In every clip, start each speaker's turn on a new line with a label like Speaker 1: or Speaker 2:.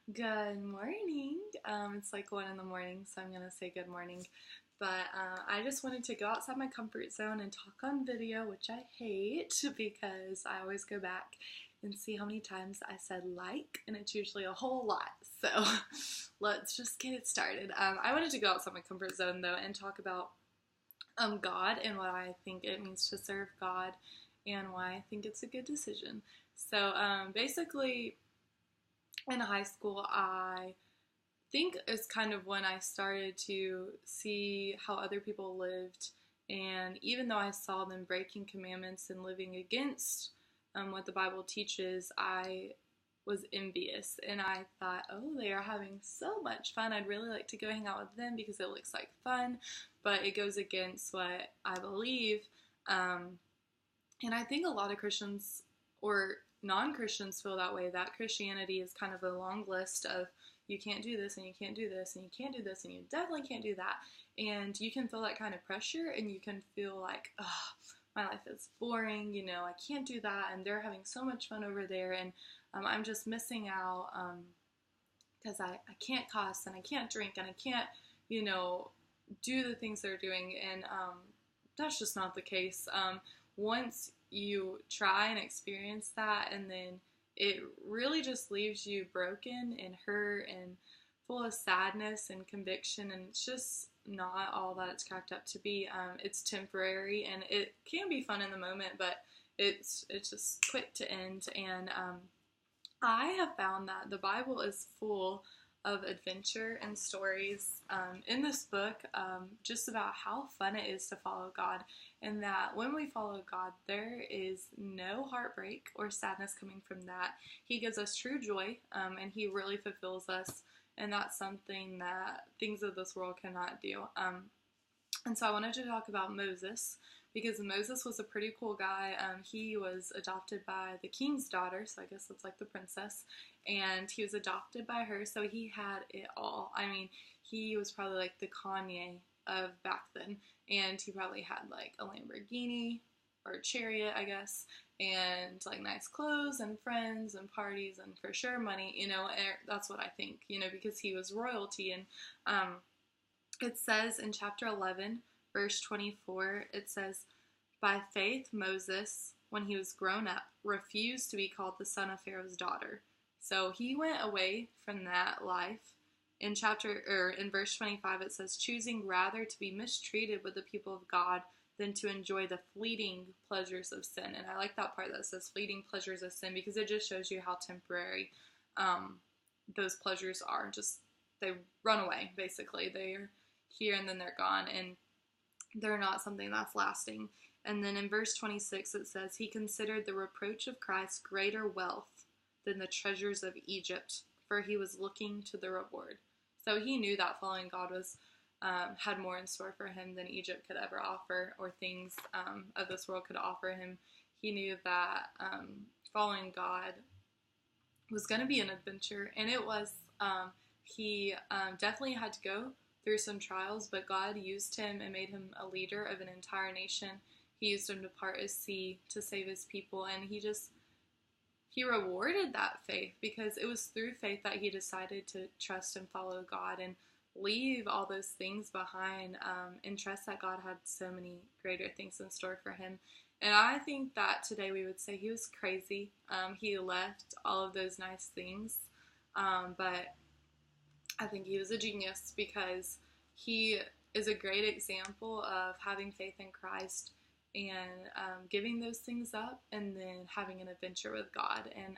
Speaker 1: Good morning. It's like 1 in the morning, so I'm gonna say good morning. But I just wanted to go outside my comfort zone and talk on video, which I hate because I always go back and see how many times I said like, and it's usually a whole lot. So let's just get it started. I wanted to go outside my comfort zone though and talk about God and what I think it means to serve God and why I think it's a good decision. So basically, in high school, I think it's kind of when I started to see how other people lived. And even though I saw them breaking commandments and living against what the Bible teaches, I was envious. And I thought, oh, they are having so much fun. I'd really like to go hang out with them because it looks like fun, but it goes against what I believe. And I think a lot of Christians or non Christians feel that way, that Christianity is kind of a long list of you can't do this and you can't do this and you can't do this and you definitely can't do that. And you can feel that kind of pressure and you can feel like, oh, my life is boring, I can't do that and they're having so much fun over there and I'm just missing out because I can't cuss and I can't drink and I can't, do the things they're doing. And that's just not the case. Once you try and experience that, and then it really just leaves you broken and hurt and full of sadness and conviction, and it's just not all that it's cracked up to be. It's temporary and it can be fun in the moment, but it's just quick to end. And I have found that the Bible is full of adventure and stories in this book, just about how fun it is to follow God, and that when we follow God, there is no heartbreak or sadness coming from that. He gives us true joy, and He really fulfills us, and that's something that things of this world cannot do. And so I wanted to talk about Moses because Moses was a pretty cool guy. He was adopted by the king's daughter, so I guess it's like the princess, and he was adopted by her, so he had it all. I mean, he was probably like the Kanye of back then, and he probably had like a Lamborghini or a chariot, I guess, and like nice clothes and friends and parties and for sure money, and that's what I think, because he was royalty. And it says in chapter 11, verse 24, it says, "By faith Moses, when he was grown up, refused to be called the son of Pharaoh's daughter." So he went away from that life. In verse 25, it says, "Choosing rather to be mistreated with the people of God than to enjoy the fleeting pleasures of sin." And I like that part that says fleeting pleasures of sin, because it just shows you how temporary those pleasures are. Just, they run away, basically. They're here and then they're gone, and they're not something that's lasting. And then in verse 26 it says, "He considered the reproach of Christ greater wealth than the treasures of Egypt, for he was looking to the reward." So he knew that following God was had more in store for him than Egypt could ever offer, or things of this world could offer him. He knew that following God was going to be an adventure, and it was. He definitely had to go through some trials, but God used him and made him a leader of an entire nation. He used him to part a sea to save his people, and he rewarded that faith, because it was through faith that he decided to trust and follow God and leave all those things behind, and trust that God had so many greater things in store for him. And I think that today we would say he was crazy. He left all of those nice things, but I think he was a genius, because he is a great example of having faith in Christ and giving those things up and then having an adventure with God. And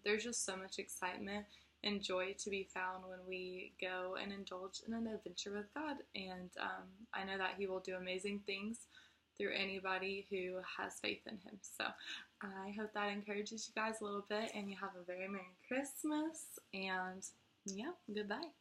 Speaker 1: there's just so much excitement and joy to be found when we go and indulge in an adventure with God. And I know that He will do amazing things through anybody who has faith in Him. So I hope that encourages you guys a little bit, and you have a very Merry Christmas, and yeah, goodbye.